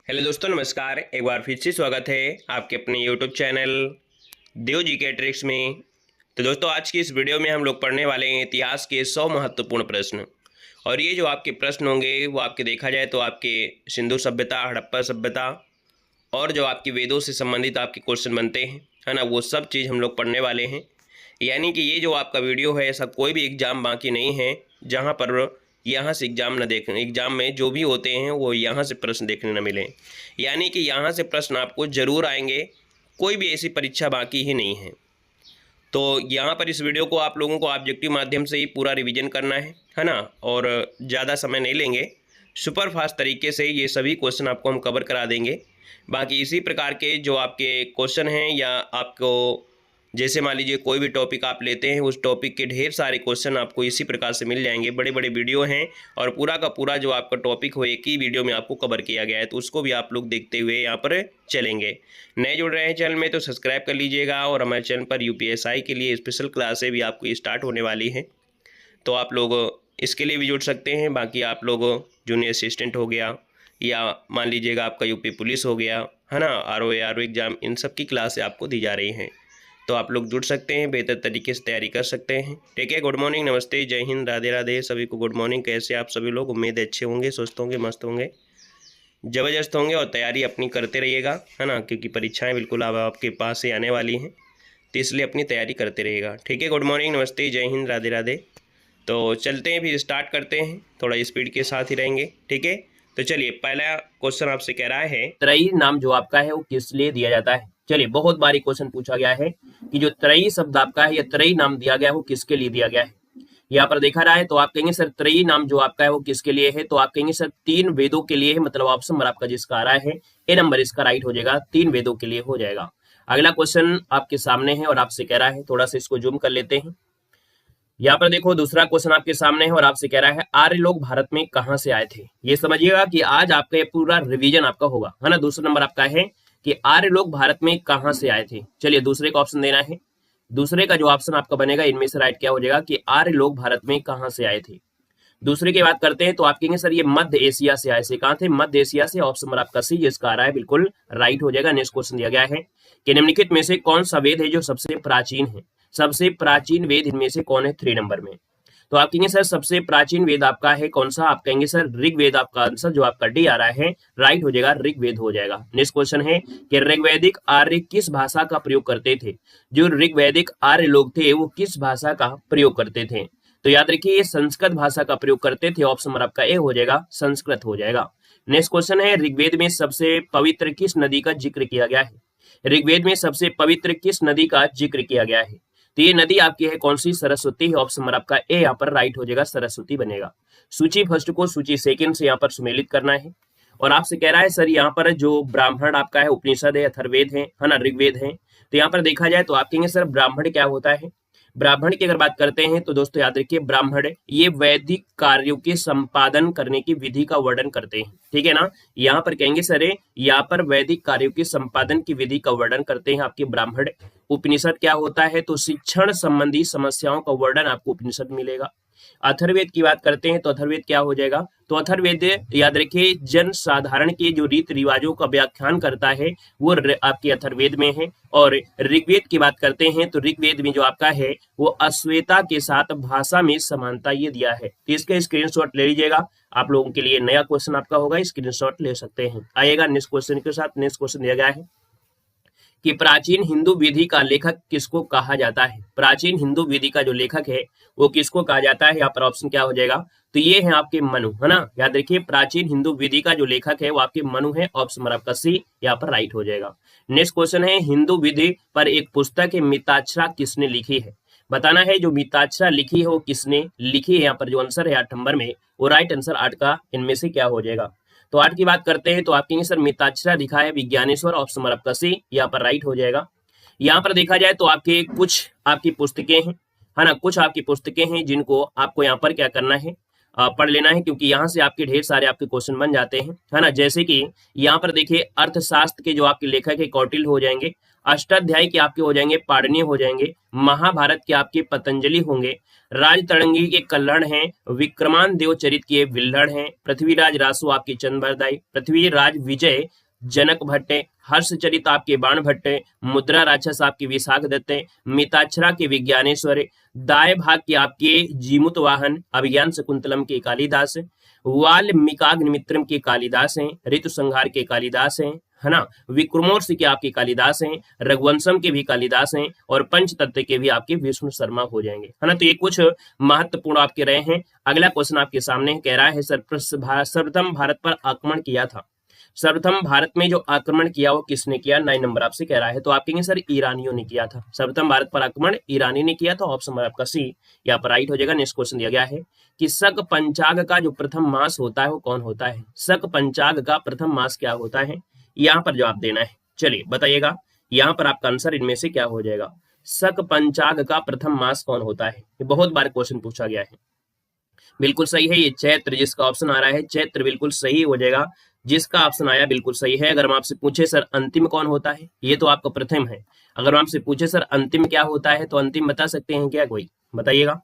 Hello दोस्तों, नमस्कार। एक बार फिर से स्वागत है आपके अपने यूट्यूब चैनल देव जी के ट्रिक्स में। तो दोस्तों, आज की इस वीडियो में हम लोग पढ़ने वाले हैं इतिहास के 100 महत्वपूर्ण प्रश्न। और ये जो आपके प्रश्न होंगे वो आपके देखा जाए तो आपके सिंधु सभ्यता, हड़प्पा सभ्यता और जो आपके वेदों से संबंधित आपके क्वेश्चन बनते हैं, है ना, वो सब चीज़ हम लोग पढ़ने वाले हैं। यानी कि ये जो आपका वीडियो है, ऐसा कोई भी एग्ज़ाम बाकी नहीं है जहाँ पर यहाँ से एग्ज़ाम न देखें। एग्ज़ाम में जो भी होते हैं वो यहाँ से प्रश्न देखने न मिलें। यानी कि यहाँ से प्रश्न आपको ज़रूर आएंगे, कोई भी ऐसी परीक्षा बाकी ही नहीं है। तो यहाँ पर इस वीडियो को आप लोगों को ऑब्जेक्टिव माध्यम से ही पूरा रिवीजन करना है ना, और ज़्यादा समय नहीं लेंगे। सुपर फास्ट तरीके से ये सभी क्वेश्चन आपको हम कवर करा देंगे। बाकी इसी प्रकार के जो आपके क्वेश्चन हैं, या आपको जैसे मान लीजिए कोई भी टॉपिक आप लेते हैं, उस टॉपिक के ढेर सारे क्वेश्चन आपको इसी प्रकार से मिल जाएंगे। बड़े बड़े वीडियो हैं और पूरा का पूरा जो आपका टॉपिक हो एक ही वीडियो में आपको कवर किया गया है, तो उसको भी आप लोग देखते हुए यहाँ पर चलेंगे। नए जुड़ रहे हैं चैनल में तो सब्सक्राइब कर लीजिएगा। और हमारे चैनल पर यूपीएसआई के लिए स्पेशल क्लासें भी आपको स्टार्ट होने वाली हैं, तो आप लोग इसके लिए भी जुड़ सकते हैं। बाकी आप लोग जूनियर असिस्टेंट हो गया, या मान लीजिएगा आपका यूपी पुलिस हो गया, है ना, आरओ एग्जाम, इन सब की क्लासें आपको दी जा रही हैं, तो आप लोग जुड़ सकते हैं, बेहतर तरीके से तैयारी कर सकते हैं। ठीक है, गुड मॉर्निंग, नमस्ते, जय हिंद, राधे राधे, सभी को गुड मॉर्निंग। कैसे आप सभी लोग? उम्मीद है अच्छे होंगे, स्वस्थ होंगे, मस्त होंगे, ज़बरदस्त होंगे। और तैयारी अपनी करते रहिएगा, है ना, क्योंकि परीक्षाएं बिल्कुल अब आपके पास से आने वाली हैं, तो इसलिए अपनी तैयारी करते रहिएगा। ठीक है, गुड मॉर्निंग, नमस्ते, जय हिंद, राधे राधे। तो चलते हैं, फिर स्टार्ट करते हैं, थोड़ा स्पीड के साथ ही रहेंगे। ठीक है, तो चलिए, पहला क्वेश्चन आपसे कह रहा है त्रयी नाम जो आपका है वो किस लिए दिया जाता है। चलिए, बहुत बारी क्वेश्चन पूछा गया है कि जो त्रयी शब्द आपका है या त्रयी नाम दिया गया है वो किसके लिए दिया गया है। यहाँ पर देखा रहा है तो आप कहेंगे सर त्रयी नाम जो आपका है वो किसके लिए है, तो आप कहेंगे सर 3 वेदों के लिए है। मतलब ऑप्शन नंबर आपका जिसका आ रहा है ए नंबर इसका राइट हो जाएगा, 3 वेदों के लिए हो जाएगा। अगला क्वेश्चन आपके सामने है और आपसे कह रहा है, थोड़ा सा इसको जूम कर लेते हैं। यहाँ पर देखो, दूसरा क्वेश्चन आपके सामने है और आपसे कह रहा है आर्य लोग भारत में कहां से आए थे। ये समझिएगा कि आज आपका ये पूरा रिवीजन आपका होगा, है ना। दूसरा नंबर आपका है कि आर्य लोग भारत में कहां से आए थे। चलिए, दूसरे का ऑप्शन देना है। दूसरे का जो ऑप्शन आपका बनेगा इनमें से राइट क्या हो जाएगा कि आर्य लोग भारत में कहां से आए थे। दूसरे की बात करते हैं तो आप कहेंगे सर ये मध्य एशिया से आए से। कहां थे? मध्य एशिया से। ऑप्शन नंबर आपका सी जिसका आ रहा है बिल्कुल राइट हो जाएगा। नेक्स्ट क्वेश्चन दिया गया है कि निम्नलिखित में से कौन सा वेद है जो सबसे प्राचीन है। सबसे प्राचीन वेद इनमें से कौन है? 3 नंबर में। तो आप कहेंगे सर सबसे प्राचीन वेद आपका है कौन सा? आप कहेंगे सर ऋग्वेद। आपका आंसर जो आपका डी आ रहा है राइट हो जाएगा, ऋग्वेद हो जाएगा। नेक्स्ट क्वेश्चन है कि ऋग्वैदिक आर्य किस भाषा का प्रयोग करते थे। जो ऋग्वैदिक आर्य लोग थे वो किस भाषा का प्रयोग करते थे? तो याद रखिए ये संस्कृत भाषा का प्रयोग करते थे। ऑप्शन नंबर आपका ए हो जाएगा, संस्कृत हो जाएगा। नेक्स्ट क्वेश्चन है ऋग्वेद में सबसे पवित्र किस नदी का जिक्र किया गया है। ऋग्वेद में सबसे पवित्र किस नदी का जिक्र किया गया है? तो ये नदी आपकी है कौन सी? सरस्वती है। ऑप्शन नंबर आपका ए यहाँ पर राइट हो जाएगा, सरस्वती बनेगा। सूची फर्स्ट को सूची सेकंड से यहाँ पर सुमेलित करना है। और आपसे कह रहा है सर यहाँ पर जो ब्राह्मण आपका है उपनिषद है, अथर्ववेद है ना, ऋग्वेद है। तो यहाँ पर देखा जाए तो आप कहेंगे सर ब्राह्मण क्या होता है। ब्राह्मण की अगर बात करते हैं तो दोस्तों याद रखिए ब्राह्मण ये वैदिक कार्यों के संपादन करने की विधि का वर्णन करते हैं। ठीक है ना, यहाँ पर कहेंगे सर यहाँ पर वैदिक कार्यों के संपादन की विधि का वर्णन करते हैं आपके ब्राह्मण। उपनिषद क्या होता है? तो शिक्षण संबंधी समस्याओं का वर्णन आपको उपनिषद मिलेगा। अथर्ववेद की बात करते हैं तो अथर्ववेद क्या हो जाएगा? तो अथर्ववेद याद रखिए जन साधारण के जो रीति रिवाजों का व्याख्यान करता है वो आपके अथर्ववेद में है। और ऋग्वेद की बात करते हैं तो ऋग्वेद में जो आपका है वो अश्वेता के साथ भाषा में समानता ये दिया है। तो इसका स्क्रीनशॉट ले लीजिएगा, आप लोगों के लिए नया क्वेश्चन आपका होगा, स्क्रीनशॉट ले सकते हैं। आइएगा नेक्स्ट क्वेश्चन के साथ। नेक्स्ट क्वेश्चन दिया गया है कि प्राचीन हिंदू विधि का लेखक किसको कहा जाता है। प्राचीन हिंदू विधि का जो लेखक है वो किसको कहा जाता है? यहाँ पर ऑप्शन क्या हो जाएगा? तो ये है आपके मनु, है ना। याद रखिए प्राचीन हिंदू विधि का जो लेखक है वो आपके मनु है। ऑप्शन नंबर आपका सी यहाँ पर राइट हो जाएगा। नेक्स्ट क्वेश्चन है हिंदू विधि पर एक पुस्तक है मिताक्षरा किसने लिखी है। बताना है जो मिताक्षरा लिखी है वो किसने लिखी है। यहाँ पर जो आंसर है 8 नंबर में वो राइट आंसर 8 का इनमें से क्या हो जाएगा? तो 8 की बात करते हैं तो आप कहेंगे सर मिताक्षरा लिखा है विज्ञानेश्वर। ऑप्शन नंबर आपका सी यहाँ पर राइट हो जाएगा। यहाँ पर देखा जाए तो आपके कुछ आपकी पुस्तकें हैं, है ना, कुछ आपकी पुस्तकें हैं जिनको आपको यहाँ पर क्या करना है, पढ़ लेना है, क्योंकि यहाँ से आपके ढेर सारे आपके क्वेश्चन बन जाते हैं, है ना। जैसे कि यहाँ पर देखिए अर्थशास्त्र के जो आपके लेखक है कौटिल्य हो जाएंगे, अष्टाध्यायी के आपके हो जाएंगे पाणिनि हो जाएंगे, महाभारत के आपके पतंजलि होंगे, राजतरंगी के कल्हड़ हैं, विक्रमांक देवचरित के विल्हड़ हैं, पृथ्वीराज रासो आपके चंद्रबरदाई, पृथ्वीराज विजय जनक भट्टे, हर्षचरित आपके बाण भट्टे, मुद्रा राक्षस आपके विशाख दत्ते, मिताक्षरा के विज्ञानेश्वर, दाय भाग के आपके जीमुत वाहन, अभिज्ञान शकुंतलम के कालिदास, वाल्मीकाग्निमित्रम के कालिदास हैं, ऋतु संहार के कालिदास हैं, है ना, विक्रमोर्वशी के आपके कालिदास हैं, रघुवंशम के भी कालिदास हैं, और पंचतत्व के भी आपके विष्णु शर्मा हो जाएंगे, है ना। तो ये कुछ महत्वपूर्ण आपके रहे हैं। अगला क्वेश्चन आपके सामने कह रहा है सर्वप्रथम भारत पर आक्रमण किया था। सर्वप्रथम भारत में जो आक्रमण किया वो किसने किया, 9 नंबर आपसे कह रहा है। तो आप कहेंगे सर ईरानियों ने किया था। सर्वप्रथम भारत पर आक्रमण ईरानी ने किया था, ऑप्शन नंबर आपका सी यहाँ पर राइट हो जाएगा। नेक्स्ट क्वेश्चन दिया गया है कि शक पंचाग का जो प्रथम मास होता है वो कौन होता है। शक पंचाग का प्रथम मास क्या होता है, यहाँ पर जवाब देना है। चलिए बताइएगा, यहाँ पर आपका आंसर इनमें से क्या हो जाएगा। शक पंचाग का प्रथम मास कौन होता है, ये बहुत बार क्वेश्चन पूछा गया है। बिल्कुल सही है, ये चैत्र, जिसका ऑप्शन आ रहा है चैत्र बिल्कुल सही हो जाएगा। जिसका ऑप्शन आया बिल्कुल सही है। अगर हम आपसे पूछे सर अंतिम कौन होता है, ये तो आपका प्रथम है। अगर हम आपसे पूछे सर अंतिम क्या होता है, तो अंतिम बता सकते हैं क्या, कोई बताइएगा।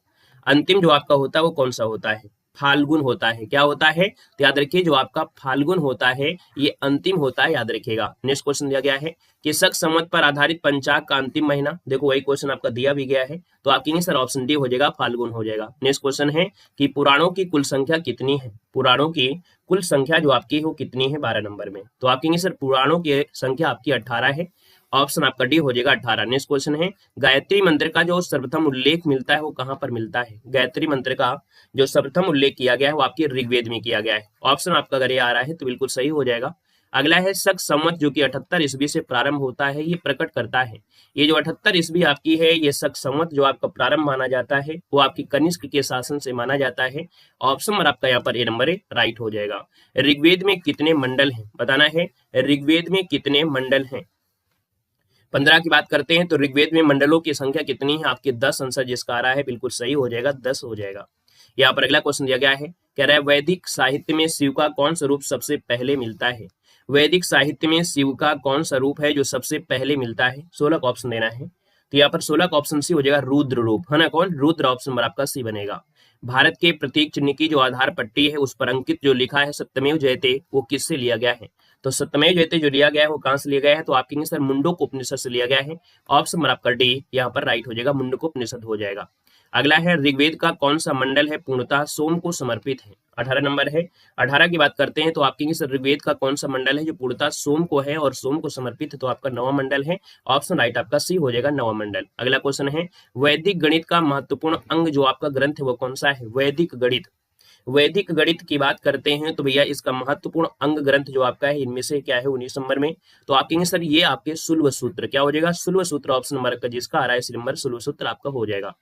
अंतिम जो आपका होता है वो कौन सा होता है, फाल्गुन होता है। क्या होता है, तो याद रखिए जो आपका फाल्गुन होता है ये अंतिम होता है, याद रखिएगा। नेक्स्ट क्वेश्चन दिया गया है कि शक संवत पर आधारित पंचाग का अंतिम महीना। देखो वही क्वेश्चन आपका दिया भी गया है, तो आप कहेंगे सर ऑप्शन डी हो जाएगा, फाल्गुन हो जाएगा। नेक्स्ट क्वेश्चन है कि पुराणों की कुल संख्या कितनी है। पुराणों की कुल संख्या जो आपकी हो कितनी है, 12 नंबर में। तो आप कहेंगे सर पुराणों की संख्या आपकी 18 है, ऑप्शन आपका डी हो जाएगा 18। नेक्स्ट क्वेश्चन है गायत्री मंत्र का जो सर्वप्रथम उल्लेख मिलता है वो कहां पर मिलता है। गायत्री मंत्र का जो सर्वप्रथम उल्लेख किया गया है वो आपके ऋग्वेद में किया गया है। ऑप्शन आपका अगर ये आ रहा है तो बिल्कुल सही हो जाएगा। अगला है शक संवत जो कि 78 ईस्वी से प्रारंभ होता है, ये प्रकट करता है। ये जो 78 ईस्वी आपकी है, ये शक संवत जो आपका प्रारंभ माना जाता है वो आपकी कनिष्क के शासन से माना जाता है। ऑप्शन नंबर आपका यहाँ पर ए नंबर राइट हो जाएगा। ऋग्वेद में कितने मंडल हैं, बताना है। ऋग्वेद में कितने मंडल हैं, 15 की बात करते हैं तो ऋग्वेद में मंडलों की संख्या कितनी है, आपके 10 आंसर जिसका आ रहा है बिल्कुल सही हो जाएगा, 10 हो जाएगा। यहाँ पर अगला क्वेश्चन दिया गया है, कह रहा है वैदिक साहित्य में शिव का कौन सा रूप सबसे पहले मिलता है। वैदिक साहित्य में शिव का कौन सा रूप है जो सबसे पहले मिलता है। 16 का ऑप्शन देना है, तो यहाँ पर 16 का ऑप्शन सी हो जाएगा, रुद्र रूप, है ना। कौन, रुद्र, ऑप्शन नंबर आपका सी बनेगा। भारत के प्रतीक चिन्ह की जो आधार पट्टी है उस पर अंकित जो लिखा है सत्यमेव जयते, वो किससे लिया गया है। तो सत्यमेव जयते जो लिया गया है वो कहां से लिया गया है, तो आप कहेंगे सर मुंडक उपनिषद से लिया गया है। ऑप्शन नंबर आपका डी यहाँ पर राइट हो जाएगा, मुंडक उपनिषद हो जाएगा। अगला है ऋग्वेद का कौन सा मंडल है पूर्णतः सोम को समर्पित है। 18 नंबर है। 18 की बात करते हैं तो आप कहेंगे सर ऋग्वेद का कौन सा मंडल है जो पूर्णतः सोम को है और सोम को समर्पित है, तो आपका 9वां मंडल है। ऑप्शन राइट आपका सी हो जाएगा, 9वां मंडल। अगला क्वेश्चन है वैदिक गणित का महत्वपूर्ण अंग जो आपका ग्रंथ है वो कौन सा है। वैदिक गणित, वैदिक गणित की बात करते हैं तो भैया इसका महत्वपूर्ण अंग ग्रंथ जो आपका है इनमें से क्या है 19 नंबर में, तो आप कहेंगे सर ये आपके शुल्व सूत्र, क्या हो जाएगा, शुल्व सूत्र। ऑप्शन नंबर का जिसका आ रहा है इस नंबर शुल्व सूत्र आपका हो जाएगा।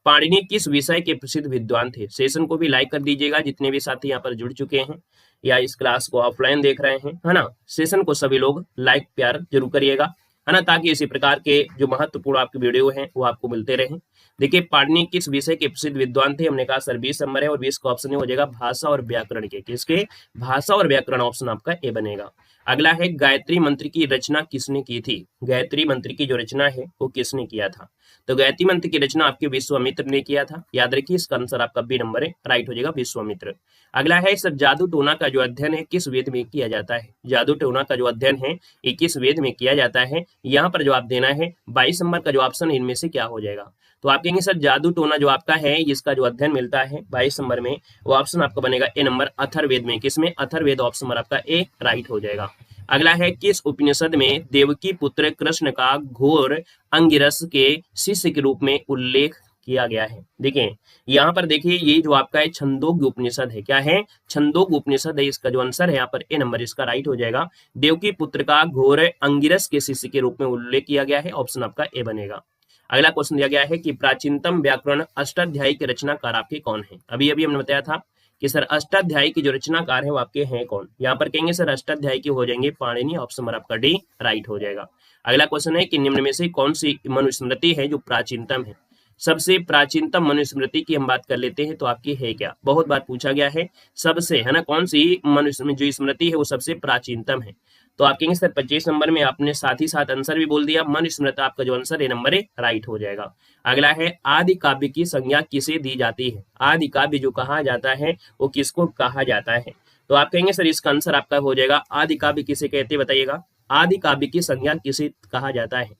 पाणिनि किस विषय के प्रसिद्ध विद्वान थे। सेशन को भी लाइक कर दीजिएगा जितने भी साथी यहाँ पर जुड़ चुके हैं या इस क्लास को ऑफलाइन देख रहे हैं, है ना। सेशन को सभी लोग लाइक प्यार जरूर करिएगा, है ना, ताकि इसी प्रकार के जो महत्वपूर्ण आपके वीडियो हैं वो आपको मिलते रहें। देखिए पाणिनि किस विषय के प्रसिद्ध विद्वान थे, हमने कहा सर 20 नंबर है और 20 का ऑप्शन हो जाएगा भाषा और व्याकरण के। किसके, भाषा और व्याकरण, ऑप्शन आपका ए बनेगा। अगला है गायत्री मंत्र की रचना किसने की थी। गायत्री मंत्र की जो रचना है वो किसने किया था, तो गायत्री मंत्र की रचना आपके विश्वामित्र ने किया था। याद रखिए इसका आंसर आपका बी नंबर है, राइट हो जाएगा विश्वामित्र। अगला है सर जादू टोना का जो अध्ययन है किस वेद में किया जाता है। जादू टोना का जो अध्ययन है ये किस वेद में किया जाता है। यहाँ पर जवाब देना है 22 नंबर का जो ऑप्शन इनमें से क्या हो जाएगा, तो आप कहेंगे सर जादू टोना जो आपका है इसका जो अध्ययन मिलता है 22 नंबर में वो ऑप्शन आपका बनेगा ए नंबर, अथर्ववेद में। किसमें, अथर्ववेद, ऑप्शन नंबर आपका ए राइट हो जाएगा। अगला है किस उपनिषद में देवकी पुत्र कृष्ण का घोर अंगिरस के शिष्य के रूप में उल्लेख किया गया है। देखिए यहाँ पर देखिए ये जो आपका है छंदोग्य उपनिषद है, क्या है, छंदोग्य उपनिषद है। इसका जो आंसर है यहाँ पर ए नंबर इसका राइट हो जाएगा। देवकी पुत्र का घोर अंगिरस के शिष्य के रूप में उल्लेख किया गया है, ऑप्शन आपका ए बनेगा। अगला क्वेश्चन दिया गया है कि प्राचीनतम व्याकरण अष्टाध्यायी के रचनाकार आपके कौन है। अभी अभी हमने बताया था कि सर अष्टाध्यायी की जो रचनाकार है वो आपके हैं कौन। यहाँ पर कहेंगे सर अष्टाध्यायी के हो जाएंगे पाणिनि, ऑप्शन नंबर आपका डी राइट हो जाएगा। अगला क्वेश्चन है कि निम्न में से कौन सी मनुस्मृति है जो प्राचीनतम है। सबसे प्राचीनतम मनुस्मृति की हम बात कर लेते हैं तो आपकी है क्या, बहुत बार पूछा गया है सबसे, है ना, कौन सी मनुस्मृति जो स्मृति है वो सबसे प्राचीनतम है। तो आप कहेंगे सर 25 नंबर में आपने साथ ही साथ आंसर भी बोल दिया, मनुस्मृति आपका जो आंसर है नंबर है राइट हो जाएगा। अगला है आदि काव्य की संज्ञा किसे दी जाती है, आदि काव्य जो कहा जाता है वो किसको कहा जाता है। तो आप कहेंगे सर इसका आंसर आपका हो जाएगा आदि काव्य किसे कहते हैं, बताइएगा आदि काव्य की संज्ञा किसे कहा जाता है।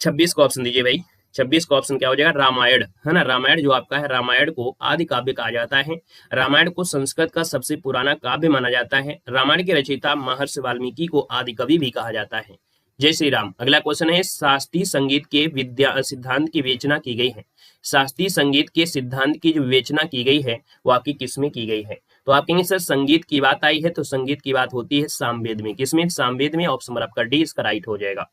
26 को ऑप्शन दीजिए भाई, 26 का ऑप्शन क्या हो जाएगा, रामायण, है ना, रामायण जो आपका है रामायण को आदि काव्य कहा जाता है। रामायण को संस्कृत का सबसे पुराना काव्य माना जाता है। रामायण के रचयिता महर्षि वाल्मीकि को आदि कवि भी कहा जाता है। जय श्री राम। अगला क्वेश्चन है शास्त्रीय संगीत के सिद्धांत की विवेचना की गई है। शास्त्रीय संगीत के सिद्धांत की जो विवेचना की गई है वो आपकी किसमें की गई है। तो आप कहेंगे सर संगीत की बात आई है तो संगीत की बात होती है सामवेद में, किसमें, सामवेद में। ऑप्शन नंबर आपका डी इसका राइट हो जाएगा।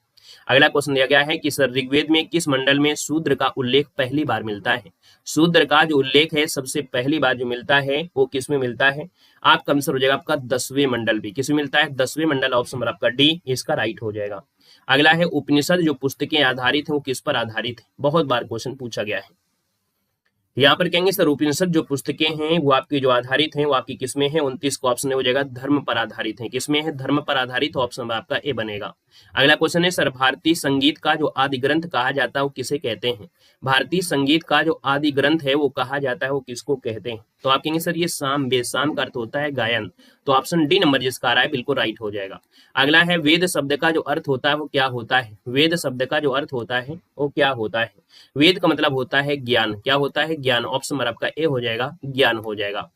अगला क्वेश्चन दिया गया है कि सर ऋग्वेद में किस मंडल में शूद्र का उल्लेख पहली बार मिलता है। शूद्र का जो उल्लेख है सबसे पहली बार जो मिलता है वो किसमें मिलता है, आपका आंसर हो जाएगा आपका 10वें मंडल भी, किसमें मिलता है, 10वें मंडल। ऑप्शन नंबर आपका डी इसका राइट हो जाएगा। अगला है उपनिषद जो पुस्तकें आधारित है वो किस पर आधारित है, बहुत बार क्वेश्चन पूछा गया है। यहाँ पर कहेंगे सर उपनिषद जो पुस्तकें हैं वो आपकी जो आधारित हैं वो आपकी किसमें है, 29 को ऑप्शन हो जाएगा धर्म पर आधारित है, किसमें है, धर्म पर आधारित। ऑप्शन में आपका ए बनेगा। अगला क्वेश्चन है सर भारतीय संगीत का जो आदि ग्रंथ कहा जाता है वो किसे कहते हैं। भारतीय संगीत का जो आदि ग्रंथ है वो कहा जाता है वो किसको कहते हैं। तो आप कहेंगे सर ये साम वेद, साम का अर्थ होता है गायन, तो ऑप्शन डी नंबर जिसका आ रहा है बिल्कुल राइट हो जाएगा। अगला है वेद शब्द का जो अर्थ होता है वो क्या होता है। वेद शब्द का जो अर्थ होता है वो क्या होता है, वेद का मतलब होता है ज्ञान, क्या होता है, ज्ञान। ऑप्शन नंबर आपका ए हो जाएगा, ज्ञान हो जाएगा।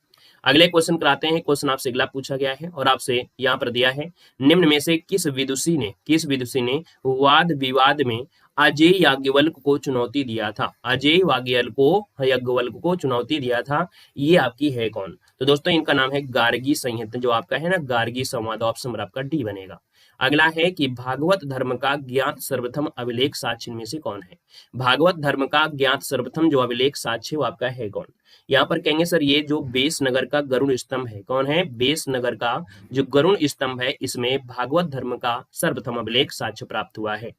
अगले क्वेश्चन कराते हैं, क्वेश्चन आपसे अगला पूछा गया है और आपसे यहाँ पर दिया है निम्न में से किस विदुषी ने वाद विवाद में अजय याज्ञवल्क्य को चुनौती दिया था। अजय याज्ञवल्क्य को चुनौती दिया था, ये आपकी है कौन। तो दोस्तों इनका नाम है गार्गी संहिता जो आपका है ना, गार्गी संवाद। ऑप्शन नंबर आपका डी बनेगा। अगला है कि भागवत धर्म का ज्ञात सर्वप्रथम अभिलेख साक्ष्य में से कौन है। भागवत धर्म का ज्ञात सर्वप्रथम जो अभिलेख साक्ष्य वो आपका है कौन। यहाँ पर कहेंगे सर ये जो बेस नगर का गरुण स्तंभ है, कौन है, बेस नगर का जो गरुण स्तंभ है इसमें भागवत धर्म का सर्वप्रथम अभिलेख साक्ष्य प्राप्त हुआ है।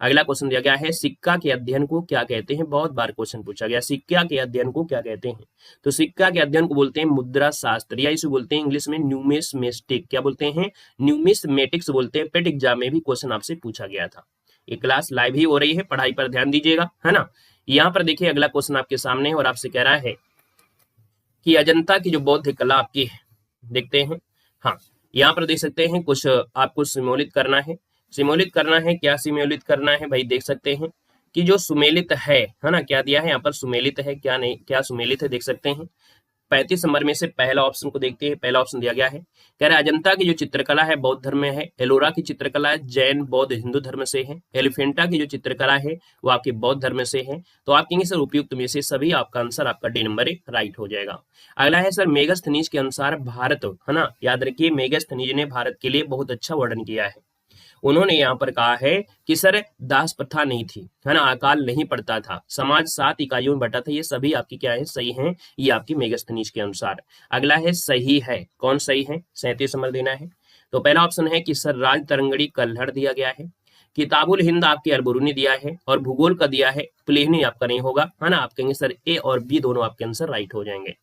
अगला क्वेश्चन दिया गया है सिक्का के अध्ययन को क्या कहते हैं, बहुत बार क्वेश्चन पूछा गया, सिक्का के अध्ययन को क्या कहते हैं। तो सिक्का के अध्ययन को बोलते हैं मुद्रा शास्त्र, या इसे बोलते हैं इंग्लिश में न्यूमिस्मेटिक, क्या बोलते हैं, न्यूमिस्मेटिक्स बोलते हैं। पेट एग्जाम में भी क्वेश्चन आपसे पूछा गया था। ये क्लास लाइव ही हो रही है, पढ़ाई पर ध्यान दीजिएगा, है ना। यहाँ पर देखिए अगला क्वेश्चन आपके सामने और आपसे कह रहा है कि अजंता की जो बौद्ध कला आपकी है, देखते हैं। हाँ यहाँ पर देख सकते हैं कुछ आपको सिमुलेट करना है, सिमुलेट करना है, क्या सिमुलेट करना है भाई, देख सकते हैं कि जो सुमेलित है ना, क्या दिया है यहाँ पर सुमेलित है, क्या नहीं, क्या सुमेलित है देख सकते हैं। 35 नंबर में से पहला ऑप्शन को देखते हैं, पहला ऑप्शन दिया गया है, कह रहा है अजंता की जो चित्रकला है बौद्ध धर्म में है, एलोरा की चित्रकला जैन बौद्ध हिंदू धर्म से है, एलिफेंटा की जो चित्रकला है वो आपके बौद्ध धर्म से है। तो आप कहेंगे सर उपयुक्त में से सभी, आपका आंसर आपका डी नंबर राइट हो जाएगा। अगला है सर मेगास्थनीज के अनुसार भारत, है ना, याद रखिए मेगास्थनीज ने भारत के लिए बहुत अच्छा वर्णन किया है। उन्होंने यहाँ पर कहा है कि सर दास प्रथा नहीं थी, है ना, अकाल नहीं पड़ता था, समाज 7 इकाइयों में बटा था, ये सभी आपकी क्या है, सही हैं, ये आपकी मेगास्थनीज के अनुसार। अगला है सही है, कौन सही है, 37 नंबर देना है। तो पहला ऑप्शन है कि सर राज तरंगड़ी कल्हड़ दिया गया है, किताबुल हिंद आपके अलबरूनी दिया है और भूगोल का दिया है प्लेहनी आपका नहीं होगा, है ना। आप कहेंगे सर ए और बी दोनों आपके आंसर राइट हो जाएंगे।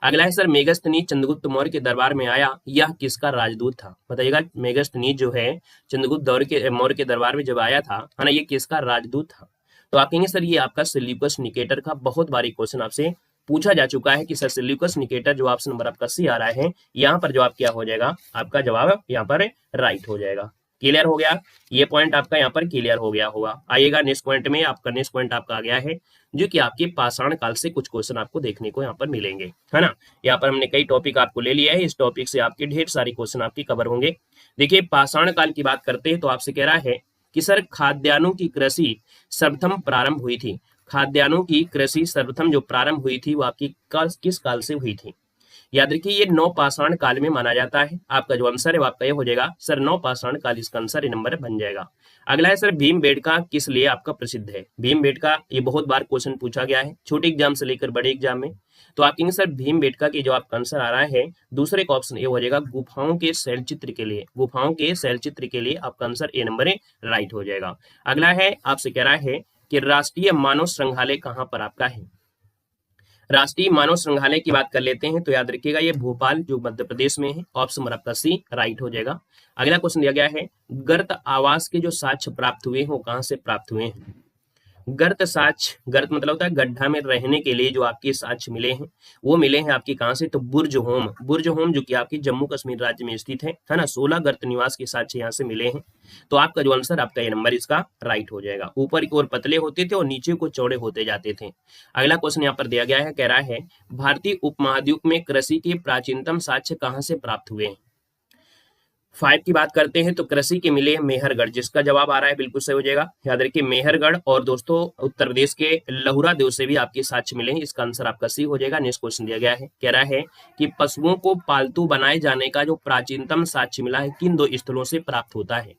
अगला है सर मेगास्थनीज चंद्रगुप्त मौर्य के दरबार में आया, यह किसका राजदूत था, बताइएगा। मेगास्थनीज जो है चंद्रगुप्त मौर्य के दरबार में जब आया था, है ना, ये किसका राजदूत था। तो आप कहेंगे सर ये आपका सेल्यूकस निकेटर का, बहुत बारी क्वेश्चन आपसे पूछा जा चुका है कि सर सेल्यूकस निकेटर, जो ऑप्शन नंबर आपका सी आ रहा है, यहाँ पर जवाब क्या हो जाएगा, आपका जवाब यहाँ पर राइट हो जाएगा। क्लियर हो गया, ये पॉइंट आपका यहाँ पर क्लियर हो गया होगा। आइएगा नेक्स्ट पॉइंट में, आपका नेक्स्ट पॉइंट आपका आ गया है जो कि आपके पाषाण काल से कुछ क्वेश्चन आपको देखने को यहाँ पर मिलेंगे, है ना। यहाँ पर हमने कई टॉपिक आपको ले लिया है, इस टॉपिक से आपके ढेर सारे क्वेश्चन आपके कवर होंगे। देखिए पाषाण काल की बात करते हैं तो आपसे कह रहा है कि सर खाद्यान्नों की कृषि सर्वप्रथम प्रारंभ हुई थी, खाद्यान्नों की कृषि सर्वप्रथम जो प्रारंभ हुई थी वो आपकी किस काल से हुई थी। याद रखिए ये नवपाषाण काल में माना जाता है, आपका जो आंसर है वो आपका ये हो जाएगा सर नवपाषाण काल, इसका आंसर ये नंबर बन जाएगा। अगला है सर भीमबेटका किस लिए आपका प्रसिद्ध है। भीमबेटका ये बहुत बार क्वेश्चन पूछा गया है, छोटे एग्जाम से लेकर बड़े एग्जाम में। तो आप कहेंगे सर भीमबेटका की जो आपका आंसर आ रहा है दूसरे का ऑप्शन ये हो जाएगा गुफाओं के शैलचित्र के लिए, गुफाओं के शैलचित्र के लिए आपका आंसर ए नंबर राइट हो जाएगा। अगला है आपसे कह रहा है कि राष्ट्रीय मानव संग्रहालय कहाँ पर आपका है। राष्ट्रीय मानव संग्रहालय की बात कर लेते हैं तो याद रखिएगा ये भोपाल जो मध्य प्रदेश में है। ऑप्शन नंबर आपका सी राइट हो जाएगा। अगला क्वेश्चन दिया गया है गर्त आवास के जो साक्ष्य प्राप्त हुए हैं वो कहाँ से प्राप्त हुए हैं। गर्त साक्ष्य, गर्त मतलब होता है गड्ढा में रहने के लिए जो आपके साक्ष्य मिले हैं वो मिले हैं आपके कहाँ से, तो बुर्ज होम, बुर्ज होम जो कि आपकी जम्मू कश्मीर राज्य में स्थित है ना। 16 गर्त निवास के साक्ष्य यहाँ से मिले हैं। तो आपका जो आंसर आपका ये नंबर इसका राइट हो जाएगा। ऊपर की ओर पतले होते थे और नीचे को चौड़े होते जाते थे। अगला क्वेश्चन यहाँ पर दिया गया है, कह रहा है भारतीय उपमहाद्वीप में कृषि के प्राचीनतम साक्ष्य कहाँ से प्राप्त हुए हैं। 5 की बात करते हैं तो कृषि के मिले मेहरगढ़, जिसका जवाब आ रहा है बिल्कुल सही हो जाएगा। याद रखिए मेहरगढ़, और दोस्तों उत्तर प्रदेश के लहुरा देव से भी आपके साक्ष्य मिले हैं। इसका आंसर आपका सी हो जाएगा। नेक्स्ट क्वेश्चन दिया गया है, कह रहा है कि पशुओं को पालतू बनाए जाने का जो प्राचीनतम साक्ष्य मिला है किन 2 स्थलों से प्राप्त होता है।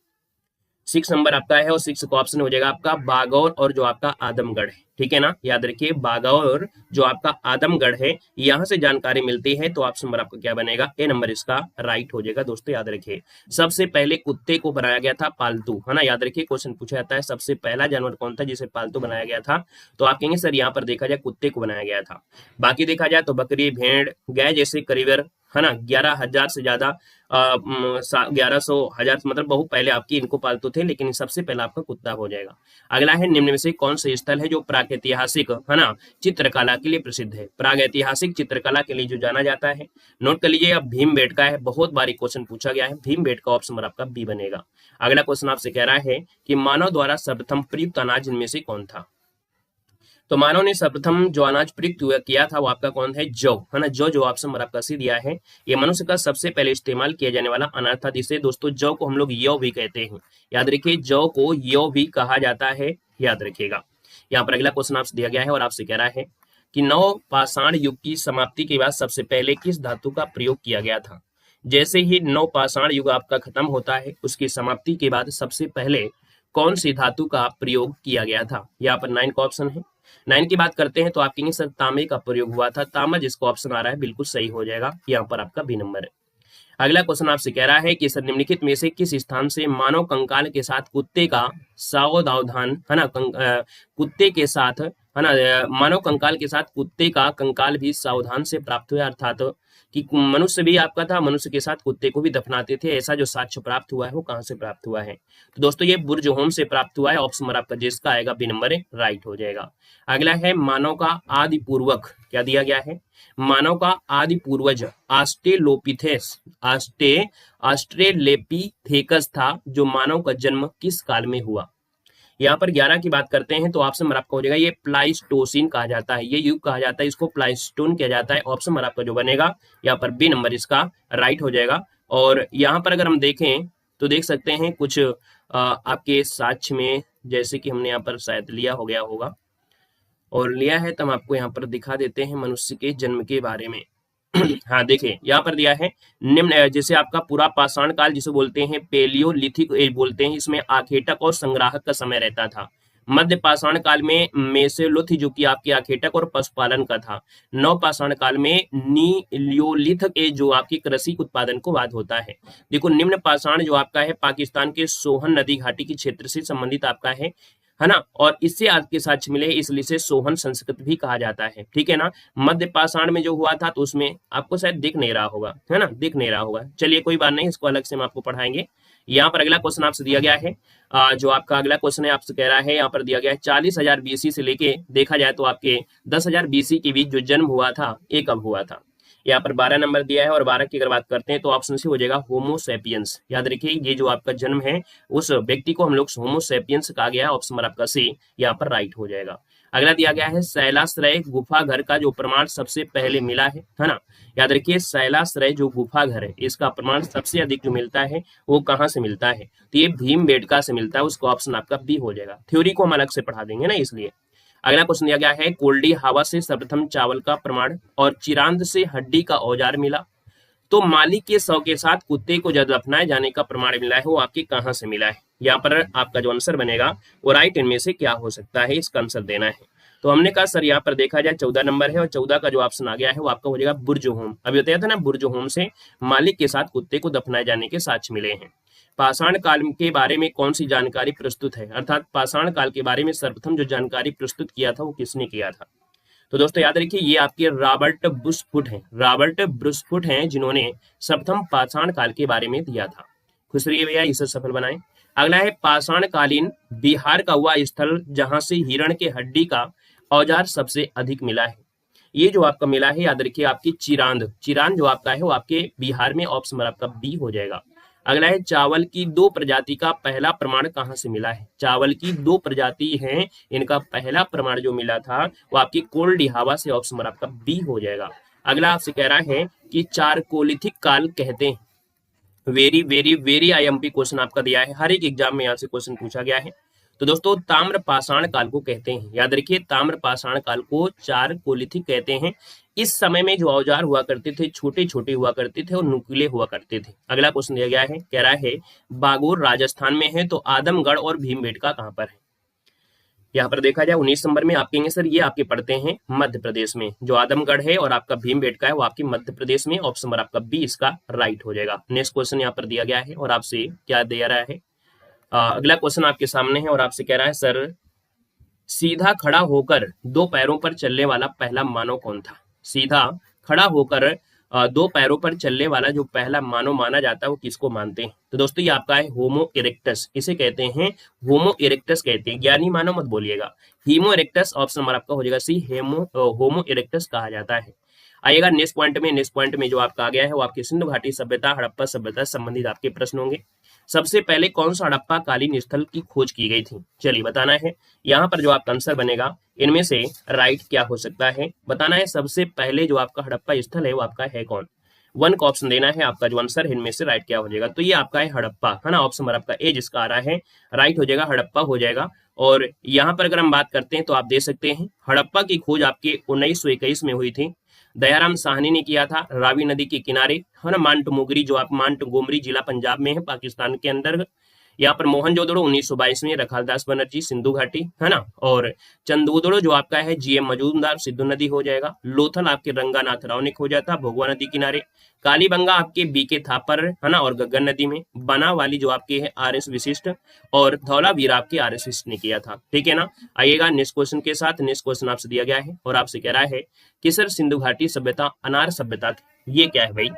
6 नंबर आपका है और 6 का ऑप्शन हो जाएगा आपका बागौर और जो आपका आदमगढ़ है। ठीक है ना, याद रखिए बागौर जो आपका आदमगढ़ है यहाँ से जानकारी मिलती है। तो ऑप्शन नंबर आपका क्या बनेगा, ए नंबर इसका राइट हो जाएगा। दोस्तों याद रखिए सबसे पहले कुत्ते को बनाया गया था पालतू, है ना। याद रखिए क्वेश्चन पूछा जाता है सबसे पहला जानवर कौन था जिसे पालतू बनाया गया था, तो आप कहेंगे सर यहाँ पर देखा जाए कुत्ते को बनाया गया था। बाकी देखा जाए तो बकरी, भेड़, गाय जैसे करीब है ना 11,000 से ज्यादा 1100 हजार मतलब बहुत पहले आपकी इनको पालतू थे, लेकिन सबसे पहला आपका कुत्ता हो जाएगा। अगला है निम्न में से कौन से स्थल है जो प्रागैतिहासिक है ना चित्रकला के लिए प्रसिद्ध है। प्रागैतिहासिक चित्रकला के लिए जो जाना जाता है, नोट कर लीजिए अब भीमबेटका है। बहुत बारी क्वेश्चन पूछा गया है, भीमबेटका ऑप्शन नंबर आपका बी बनेगा। अगला क्वेश्चन आपसे कह रहा है कि मानव द्वारा सर्वप्रथम प्रयुक्त अनाज इनमें से कौन था। तो मानव ने सर्वप्रथम जो अनाज प्रयुक्त किया था वो आपका कौन है, जौ, है ना। जौ जो ऑप्शन नंबर आपका सी दिया है, ये मनुष्य का सबसे पहले इस्तेमाल किया जाने वाला अनाज था, जिसे दोस्तों जौ को हम लोग यौ भी कहते हैं। याद रखिए जौ को यौ भी कहा जाता है, याद रखिएगा। यहाँ पर अगला क्वेश्चन आपसे दिया गया है और आपसे कह रहा है कि नवपाषाण युग की समाप्ति के बाद सबसे पहले किस धातु का प्रयोग किया गया था। जैसे ही नवपाषाण युग आपका खत्म होता है उसकी समाप्ति के बाद सबसे पहले कौन सी धातु का प्रयोग किया गया था। यहाँ पर 9 का ऑप्शन है। 9 की बात करते हैं तो आप कहेंगे सर तांबे का प्रयोग हुआ था, तांबा जिसको ऑप्शन आ रहा है बिल्कुल सही हो जाएगा। यहाँ पर आपका बी नंबर है। अगला क्वेश्चन आपसे कह रहा है कि सर निम्नलिखित में से किस स्थान से मानव कंकाल के साथ कुत्ते का सावधान, है ना, कुत्ते के साथ, है ना, मानव कंकाल के साथ कुत्ते का कंकाल भी सावधान से प्राप्त हुआ, अर्थात कि मनुष्य भी आपका था, मनुष्य के साथ कुत्ते को भी दफनाते थे। ऐसा जो साक्ष्य प्राप्त हुआ है वो कहाँ से प्राप्त हुआ है, तो दोस्तों ये बुर्ज होम से प्राप्त हुआ है। ऑप्शन नंबर आपका जिसका आएगा बी नंबर राइट हो जाएगा। अगला है मानव का आदि पूर्वक, क्या दिया गया है, मानव का आदि पूर्वज ऑस्ट्रेलोपिथेकस था, जो मानव का जन्म किस काल में हुआ। यहाँ पर 11 की बात करते हैं तो ऑप्शन नंबर आपका हो जाएगा ये प्लाइस्टोसिन कहा जाता है, ये युग कहा जाता है, इसको प्लाइस्टोन किया जाता है। ऑप्शन नंबर आपका जो बनेगा यहाँ पर बी नंबर इसका राइट हो जाएगा। और यहाँ पर अगर हम देखें तो देख सकते हैं कुछ आपके साक्ष्य में, जैसे कि हमने यहाँ पर शायद लिया हो गया होगा और लिया है तो हम आपको यहाँ पर दिखा देते हैं मनुष्य के जन्म के बारे में। हाँ देखिए यहाँ पर दिया है निम्न, जैसे आपका पूरा पाषाण काल जिसे बोलते हैं पेलियोलिथिक बोलते हैं, इसमें आखेटक और संग्राहक का समय रहता था। मध्य पाषाण काल में मेसोलिथ जो कि आपके आखेटक और पशुपालन का था। नव पाषाण काल में नीलियोलिथिक जो आपकी कृषि उत्पादन को बाद होता है। देखो निम्न पाषाण जो आपका है पाकिस्तान के सोहन नदी घाटी के क्षेत्र से संबंधित आपका है ना, और इससे आज के साक्ष्य मिले, इसलिए इसे सोहन संस्कृत भी कहा जाता है। ठीक है ना, मध्य पाषाण में जो हुआ था तो उसमें आपको शायद दिख नहीं रहा होगा, है ना, दिख नहीं रहा होगा। चलिए कोई बात नहीं, इसको अलग से हम आपको पढ़ाएंगे। यहाँ पर अगला क्वेश्चन आपसे दिया गया है, जो आपका अगला क्वेश्चन है आपसे कह रहा है, यहाँ पर दिया गया है 40,000 BC से लेके देखा जाए तो आपके 10,000 BC के बीच जो जन्म हुआ था ये कब हुआ था। यहाँ पर 12 नंबर दिया है और 12 की अगर बात करते हैं तो ऑप्शन सी हो जाएगा होमो सेपियंस। याद रखिए ये जो आपका जन्म है उस व्यक्ति को हम लोग होमो सेपियंस कहा गया है। ऑप्शन नंबर आपका सी यहाँ पर राइट हो जाएगा। अगला दिया गया है शैलाश्रय गुफा घर का जो प्रमाण सबसे पहले मिला है ना। याद रखिए शैलाश्रय जो गुफा घर है इसका प्रमाण सबसे अधिक जो मिलता है वो कहाँ से मिलता है, तो ये भीमबेटका से मिलता है। उसका ऑप्शन आपका बी हो जाएगा। थ्योरी को हम अलग से पढ़ा देंगे ना इसलिए। अगला क्वेश्चन दिया गया है कोल्डी हवा से सर्वप्रथम चावल का प्रमाण और चिरांद से हड्डी का औजार मिला, तो मालिक के शव के साथ कुत्ते को जब दफनाए जाने का प्रमाण मिला है वो आपके कहां से मिला है। यहाँ पर आपका जो आंसर बनेगा वो राइट इनमें से क्या हो सकता है, इसका आंसर देना है। तो हमने कहा सर यहाँ पर देखा जाए 14 नंबर है और 14 का जो ऑप्शन आ गया है वो आपका हो जाएगा बुर्ज होम। अभी बताया था ना, बुर्ज होम से मालिक के साथ कुत्ते को दफनाए जाने के साक्ष्य मिले हैं। पाषाण काल के बारे में कौन सी जानकारी प्रस्तुत है, अर्थात पाषाण काल के बारे में सर्वप्रथम जो जानकारी प्रस्तुत किया था वो किसने किया था। तो दोस्तों याद रखिए ये आपके रॉबर्ट ब्रूसफुट हैं, रॉबर्ट ब्रूसफुट हैं जिन्होंने सर्वप्रथम पाषाण काल के बारे में दिया था। खुश रहिए भैया, इसे सफल बनाएं। अगला है पाषाण कालीन बिहार का वह स्थल जहां से हिरण के हड्डी का औजार सबसे अधिक मिला है। ये जो आपका मिला है याद रखिए आपकी चिरांद, चिरांद जो आपका है वो आपके बिहार में, ऑप्शन आपका बी हो जाएगा। अगला है चावल की 2 प्रजाति का पहला प्रमाण कहां से मिला है। चावल की 2 प्रजाति हैं, इनका पहला प्रमाण जो मिला था वो आपकी कोल्डिहावा से, ऑप्शन आपका बी हो जाएगा। अगला आपसे कह रहा है कि चारकोलिथिक काल कहते हैं। Very very very IMP question आपका दिया है, हर एक एग्जाम में यहाँ से क्वेश्चन पूछा गया है। तो दोस्तों ताम्र पाषाण काल को कहते हैं, याद रखिए ताम्र पाषाण काल को चारकोलिथिक कहते हैं। इस समय में जो औजार हुआ करते थे छोटे छोटे हुआ करते थे और नुकीले हुआ करते थे। अगला क्वेश्चन दिया गया है, कह रहा है बागोर राजस्थान में है तो आदमगढ़ और भीमबेटका कहाँ पर है। यहाँ पर देखा जाए 19 नंबर में आप कहेंगे सर ये आपके पढ़ते हैं मध्य प्रदेश में, जो आदमगढ़ है और आपका भीमबेटका है वो आपके मध्य प्रदेश में, ऑप्शन नंबर आपका बी इसका राइट हो जाएगा। नेक्स्ट क्वेश्चन यहाँ पर दिया गया है और आपसे क्या दिया रहा है, अगला क्वेश्चन आपके सामने है और आपसे कह रहा है सर सीधा खड़ा होकर 2 पैरों पर चलने वाला पहला मानव कौन था। सीधा खड़ा होकर 2 पैरों पर चलने वाला जो पहला मानव माना जाता है वो किसको मानते हैं। तो दोस्तों ये आपका है होमो इरेक्टस, इसे कहते हैं होमो इरेक्टस कहते हैं, ज्ञानी मानव मत बोलिएगा। हीमो इरेक्टस ऑप्शन नंबर आपका हो जाएगा सी, होमो इरेक्टस कहा जाता है। आइएगा नेक्स्ट पॉइंट में, नेक्स्ट पॉइंट में जो आपका आ गया है वो आपके सिंधु घाटी सभ्यता हड़प्पा सभ्यता से संबंधित आपके प्रश्न होंगे। सबसे पहले कौन सा हड़प्पा कालीन स्थल की खोज की गई थी, चलिए बताना है। यहाँ पर जो आपका आंसर बनेगा इनमें से राइट क्या हो सकता है, बताना है। सबसे पहले जो आपका हड़प्पा स्थल है वो आपका है कौन, 1 का ऑप्शन देना है। आपका जो आंसर है इनमें से राइट क्या हो जाएगा, तो ये आपका है हड़प्पा, है ना, ऑप्शन नंबर आपका ए जिसका आ रहा है राइट हो जाएगा, हड़प्पा हो जाएगा। और यहाँ पर अगर हम बात करते हैं तो आप दे सकते हैं हड़प्पा की खोज आपके 1921 में हुई थी। दयाराम साहनी ने किया था, रावी नदी के किनारे, है ना, मांटमोगरी जो आप मांटगोमरी जिला पंजाब में है पाकिस्तान के अंदर। यहाँ पर मोहनजोदड़ो 1922 में, रखालदास बनर्जी सिंधु घाटी, है ना, और चंदोदड़ो जो आपका है जीएम मजूमदार सिद्धू नदी हो जाएगा। लोथल आपके रंगानाथ राव ने खोजा था भोगवा नदी किनारे। कालीबंगा आपके बीके थापर, है ना, और गगन नदी में। बना वाली जो आपके है आरएस विशिष्ट, और धौलावीर आपके आरएस विशिष्ट ने किया था, ठीक है ना। आइएगा नेक्स्ट क्वेश्चन के साथ। नेक्स्ट क्वेश्चन आपसे दिया गया है और आपसे कह रहा है कि सर सिंधु घाटी सभ्यता अनार सभ्यता थी, ये क्या है भाई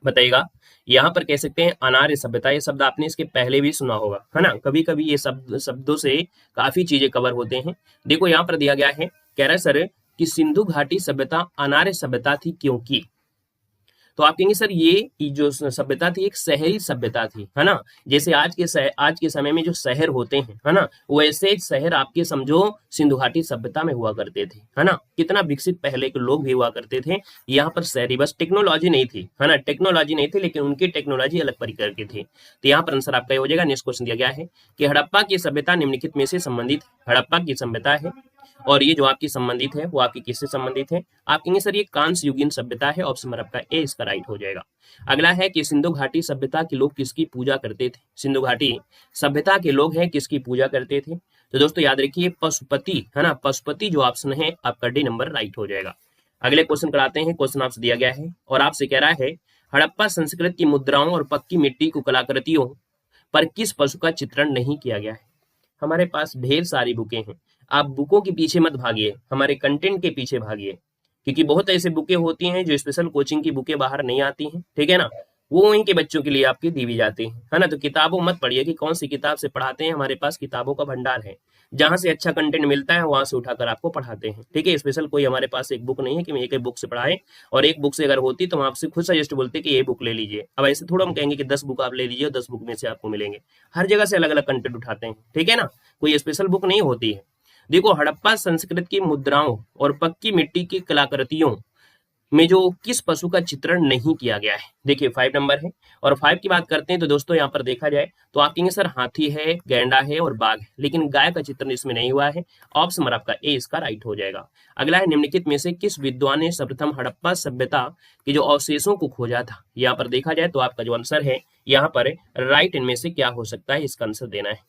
बताइएगा। यहाँ पर कह सकते हैं अनार्य सभ्यता, ये शब्द आपने इसके पहले भी सुना होगा, है ना, कभी कभी ये शब्दों से काफी चीजें कवर होते हैं। देखो यहाँ पर दिया गया है, कह रहा है सर कि सिंधु घाटी सभ्यता अनार्य सभ्यता थी क्योंकि, तो आप कहेंगे सर ये जो सभ्यता थी एक शहरी सभ्यता थी, है ना। जैसे आज के समय में जो शहर होते हैं, है ना, वैसे शहर आपके समझो सिंधु घाटी सभ्यता में हुआ करते थे, है ना। कितना विकसित पहले के लोग भी हुआ करते थे। यहाँ पर शहरी, बस टेक्नोलॉजी नहीं थी, है ना, टेक्नोलॉजी नहीं थी लेकिन उनकी टेक्नोलॉजी अलग प्रकार की थी। तो यहाँ पर आंसर आपका हो जाएगा। नेक्स्ट क्वेश्चन दिया गया है कि हड़प्पा की सभ्यता निम्नलिखित में से संबंधित, हड़प्पा की सभ्यता है और ये जो आपकी संबंधित है वो आपकी किससे संबंधित है। आप कहेंगे सर ये कांस्य युगीन सभ्यता है, ऑप्शन नंबर आपका ए इसका राइट हो जाएगा। अगला है कि सिंधु घाटी सभ्यता के लोग किसकी पूजा करते थे। सिंधु घाटी सभ्यता के लोग हैं किसकी पूजा करते थे, तो दोस्तों याद रखिए पशुपति, है ना, पशुपति जो ऑप्शन है आपका डी नंबर राइट हो जाएगा। अगले क्वेश्चन कराते हैं। क्वेश्चन आपसे दिया गया है और आपसे कह रहा है हड़प्पा संस्कृत की मुद्राओं और पक्की मिट्टी को कलाकृतियों पर किस पशु का चित्रण नहीं किया गया है। हमारे पास ढेर सारी बुकें हैं, आप बुकों के पीछे मत भागिए, हमारे कंटेंट के पीछे भागिए, क्योंकि बहुत ऐसे बुकें होती हैं जो स्पेशल कोचिंग की बुकें बाहर नहीं आती हैं, ठीक है ना, वो वहीं के बच्चों के लिए आपकी दी भी जाती है ना। तो किताबों मत पढ़िए कि कौन सी किताब से पढ़ाते हैं, हमारे पास किताबों का भंडार है, जहां से अच्छा कंटेंट मिलता है वहां से उठाकर आपको पढ़ाते हैं, ठीक है। स्पेशल कोई हमारे पास एक बुक नहीं है कि मैं एक बुक से पढ़ाए, और एक बुक से अगर होती तो हम आपसे खुद सजेस्ट बोलते कि ये बुक ले लीजिए। अब ऐसे थोड़ा हम कहेंगे कि 10 बुक आप ले लीजिए, 10 बुक में से आपको मिलेंगे, हर जगह से अलग अलग कंटेंट उठाते हैं, ठीक है ना, कोई स्पेशल बुक नहीं होती है। देखो हड़प्पा संस्कृत की मुद्राओं और पक्की मिट्टी की कलाकृतियों में जो किस पशु का चित्रण नहीं किया गया है, देखिए 5 नंबर है। और 5 की बात करते हैं तो दोस्तों यहाँ पर देखा जाए तो आप कहेंगे सर हाथी है, गैंडा है और बाघ है, लेकिन गाय का चित्रण इसमें नहीं हुआ है, ऑप्शन नंबर आपका ए इसका राइट हो जाएगा। अगला है निम्नलिखित में से किस विद्वान ने सर्वप्रथम हड़प्पा सभ्यता के जो अवशेषों को खोजा था। यहाँ पर देखा जाए तो आपका जो आंसर है यहाँ पर राइट इनमें से क्या हो सकता है, इसका आंसर देना है।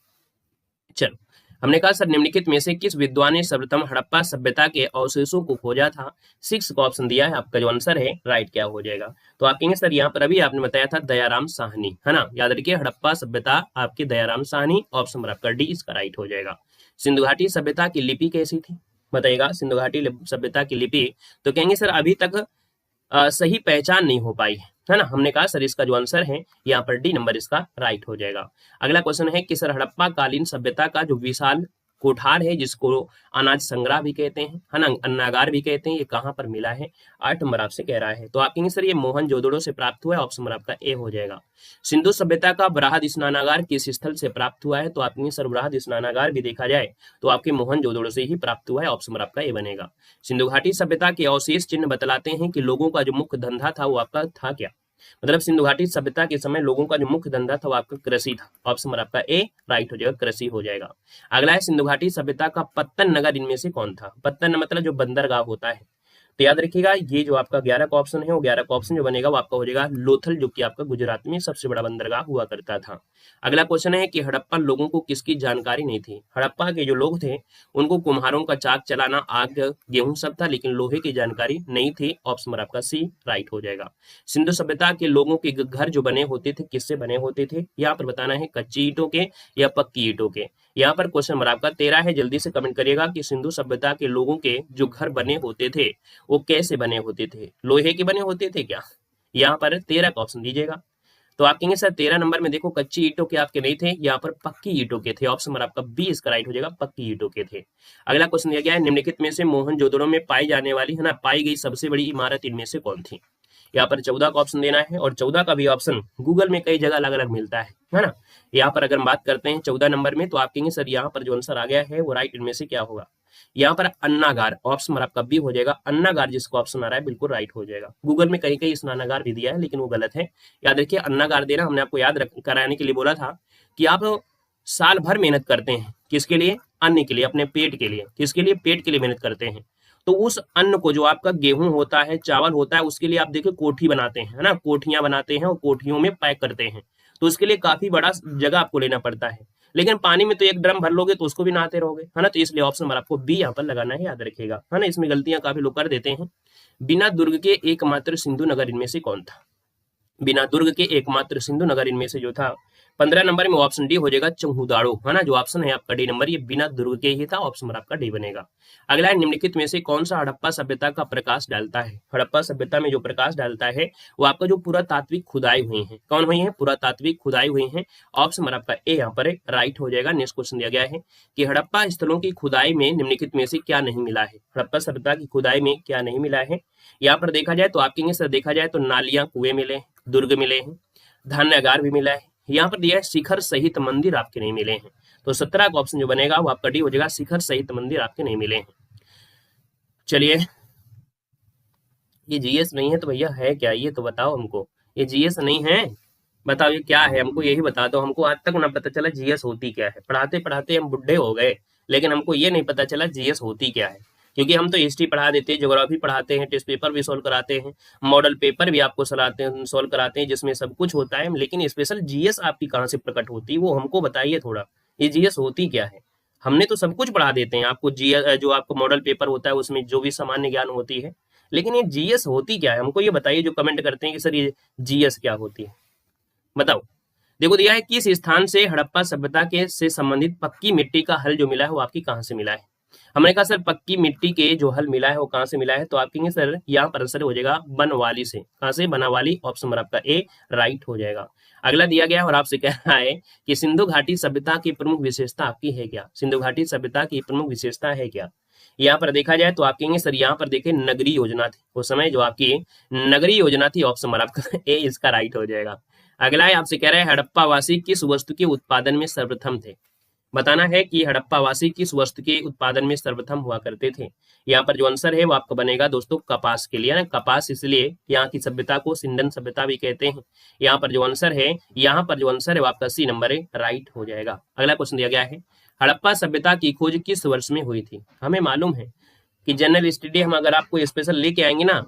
चलो हमने कहा सर निम्नलिखित में से किस विद्वान ने सर्वप्रथम हड़प्पा सभ्यता के अवशेषों को खोजा था। 6 का ऑप्शन दिया है, आपका जो आंसर है राइट क्या हो जाएगा। तो आप कहेंगे सर यहाँ पर अभी आपने बताया था दयाराम साहनी, है ना, याद रखिए हड़प्पा सभ्यता आपके दयाराम साहनी, ऑप्शन नंबर आपका डी इसका राइट हो जाएगा। सिंधु घाटी सभ्यता की लिपि कैसी थी, बताइएगा सिंधु घाटी सभ्यता की लिपि। तो कहेंगे सर अभी तक सही पहचान नहीं हो पाई है ना। हमने कहा सर इसका जो आंसर है यहाँ पर डी नंबर इसका राइट हो जाएगा। अगला क्वेश्चन है कि सर हड़प्पा कालीन सभ्यता का जो विशाल कोठार है जिसको अनाज संग्रह भी कहते हैं, है ना, अन्नागार भी कहते हैं, ये कहाँ पर मिला है। 8 नंबर आपसे कह रहा है। तो आप कहेंगे सर ये मोहनजोदड़ो से प्राप्त हुआ है, ऑप्शन नंबर आपका ए हो जाएगा। सिंधु सभ्यता का बृहद स्नानागार किस स्थल से प्राप्त हुआ है। तो आप कहेंगे सर बृहद स्नानागार भी देखा जाए तो आपके मोहनजोदड़ो से ही प्राप्त हुआ है, ऑप्शन नंबर आपका ए बनेगा। सिंधु घाटी सभ्यता के अवशेष चिन्ह बतलाते हैं कि लोगों का जो मुख्य धंधा था वो आपका था क्या। मतलब सिंधु घाटी सभ्यता के समय लोगों का जो मुख्य धंधा था वो आपका कृषि था, ऑप्शन नंबर आपका ए राइट हो जाएगा, कृषि हो जाएगा। अगला है सिंधु घाटी सभ्यता का पत्तन नगर इनमें से कौन था। पत्तन मतलब जो बंदरगाह होता है। तो याद रखिएगा ये जो आपका 11 का ऑप्शन है वो 11 का ऑप्शन जो बनेगा वो आपका हो जाएगा लोथल, जो कि आपका गुजरात में सबसे बड़ा बंदरगाह हुआ करता था। अगला क्वेश्चन है कि हड़प्पा लोगों को किसकी जानकारी नहीं थी। हड़प्पा के जो लोग थे उनको कुम्हारों का चाक चलाना, आग, गेहूं सब था, लेकिन लोहे की जानकारी नहीं थी, ऑप्शन नंबर आपका सी राइट हो जाएगा। सिंधु सभ्यता के लोगों के घर जो बने होते थे किससे बने होते थे, यहाँ पर बताना है कच्ची ईंटों के या पक्की ईंटों के। यहाँ पर क्वेश्चन नंबर आपका 13 है, जल्दी से कमेंट करिएगा कि सिंधु सभ्यता के लोगों के जो घर बने होते थे वो कैसे बने होते थे, लोहे के बने होते थे क्या। यहाँ पर 13 का ऑप्शन दीजिएगा। तो आप कहेंगे सर 13 नंबर में देखो कच्ची ईंटों के आपके नहीं थे, यहाँ पर पक्की ईंटों के थे, ऑप्शन नंबर आपका बी इसका राइट हो जाएगा, पक्की ईंटों के थे। अगला क्वेश्चन दिया गया है निम्नलिखित में से मोहनजोदड़ो में पाई जाने वाली, है ना, पाई गई सबसे बड़ी इमारत इनमें से कौन थी। यहाँ पर 14 का ऑप्शन देना है और 14 का भी ऑप्शन गूगल में कई जगह अलग अलग मिलता है ना। यहाँ पर अगर बात करते हैं 14 नंबर में तो आप कहेंगे सर यहाँ पर जो आंसर आ गया है वो राइट इनमें से क्या होगा। यहाँ पर अन्नागार, ऑप्शन नंबर आपका बी हो जाएगा, अन्नागार जिसको ऑप्शन आ रहा है बिल्कुल राइट हो जाएगा। गूगल में कहीं कहीं स्नानागार भी दिया है लेकिन वो गलत है। याद रखिए अन्नागार देना, हमने आपको याद कराने के लिए बोला था कि आप साल भर मेहनत करते हैं किसके लिए, अन्न के लिए, अपने पेट के लिए, किसके लिए, पेट के लिए मेहनत करते हैं। तो उस अन्न को जो आपका गेहूं होता है, चावल होता है, उसके लिए आप देखिए कोठी बनाते हैं, है ना, कोठियां बनाते हैं और कोठियों में पैक करते हैं। तो उसके लिए काफी बड़ा जगह आपको लेना पड़ता है, लेकिन पानी में तो एक ड्रम भर लोगे तो उसको भी नहाते रहोगे, है ना। तो इसलिए ऑप्शन नंबर आपको बी यहाँ पर लगाना है, याद रखिएगा, है ना। इसमें गलतियां काफी लोग कर देते हैं। बिना दुर्ग के एकमात्र सिंधु नगर इनमें से कौन था। बिना दुर्ग के एकमात्र सिंधु नगर इनमें से जो था 15 नंबर में ऑप्शन डी हो जाएगा, चौहुदाड़ो, है ना, जो ऑप्शन है आपका डी नंबर, ये बिना दुर्ग के ही था, ऑप्शन नंबर आपका डी बनेगा। अगला है निम्नलिखित में से कौन सा हड़प्पा सभ्यता का प्रकाश डालता है। हड़प्पा सभ्यता में जो प्रकाश डालता है वो आपका जो पुरातात्विक खुदाई हुई है, कौन हुई है, पुरातात्विक खुदाई हुई है, ऑप्शन नंबर आपका ए यहाँ पर राइट हो जाएगा। नेक्स्ट क्वेश्चन दिया गया है कि हड़प्पा स्थलों की खुदाई में निम्नलिखित में से क्या नहीं मिला है। हड़प्पा सभ्यता की खुदाई में क्या नहीं मिला है। यहाँ पर देखा जाए तो आप कहेंगे सर देखा जाए तो नालियां, कुएं मिले, दुर्ग मिले हैं, धान्यागार भी मिला है। यहाँ पर दिया है शिखर सहित मंदिर आपके नहीं मिले हैं। तो 17 का ऑप्शन जो बनेगा वो आपका डी हो जाएगा, शिखर सहित मंदिर आपके नहीं मिले हैं। चलिए ये जीएस नहीं है तो भैया है क्या, ये तो बताओ हमको। ये जीएस नहीं है, बताओ ये क्या है, हमको यही बता दो। हमको आज तक ना पता चला जीएस होती क्या है। पढ़ाते पढ़ाते हम बुढ़े हो गए लेकिन हमको ये नहीं पता चला जीएस होती क्या है। क्योंकि हम तो हिस्ट्री पढ़ा देते हैं, ज्योग्राफी पढ़ाते हैं, टेस्ट पेपर भी सोल्व कराते हैं, मॉडल पेपर भी आपको सोल्व कराते हैं जिसमें सब कुछ होता है, लेकिन स्पेशल जीएस आपकी कहाँ से प्रकट होती है वो हमको बताइए थोड़ा। ये जीएस होती क्या है। हमने तो सब कुछ पढ़ा देते हैं आपको, जीएस जो आपको मॉडल पेपर होता है उसमें जो भी सामान्य ज्ञान होती है, लेकिन ये जीएस होती क्या है हमको ये बताइए। जो कमेंट करते हैं कि सर ये जीएस क्या होती है बताओ। देखो दिया है किस स्थान से हड़प्पा सभ्यता के से संबंधित पक्की मिट्टी का हल जो मिला है वो आपकी कहाँ से मिला है। हमने कहा सर पक्की मिट्टी के जो हल मिला है वो कहाँ से मिला है। तो आप कहेंगे सर यहाँ पर आंसर हो जाएगा बनवाली से। कहाँ से, बनावाली, ऑप्शन नंबर आपका ए राइट हो जाएगा। अगला दिया गया और आपसे कह रहा है कि सिंधु घाटी सभ्यता की प्रमुख विशेषता आपकी है क्या। सिंधु घाटी सभ्यता की प्रमुख विशेषता है क्या। यहाँ पर देखा जाए तो आप कहेंगे सर यहाँ पर देखिए नगरीय योजना थी उस समय, जो आपकी नगरीय योजना थी, ऑप्शन नंबर आपका ए इसका राइट हो जाएगा। अगला है आपसे कह रहे हैं हड़प्पा वासी किस वस्तु के उत्पादन में सर्वप्रथम थे। बताना है कि हड़प्पा वासी किस वस्तु के उत्पादन में सर्वप्रथम हुआ करते थे। यहाँ पर जो आंसर है वो आपका बनेगा दोस्तों कपास के लिए, ना, कपास, इसलिए यहाँ की सभ्यता को सिंधन सभ्यता भी कहते हैं। यहाँ पर जो आंसर है वो आपका सी नंबर है राइट हो जाएगा। अगला क्वेश्चन दिया गया है हड़प्पा सभ्यता की खोज किस वर्ष में हुई थी। हमें मालूम है कि जनरल स्टडी हम अगर आपको स्पेशल लेके आएंगे ना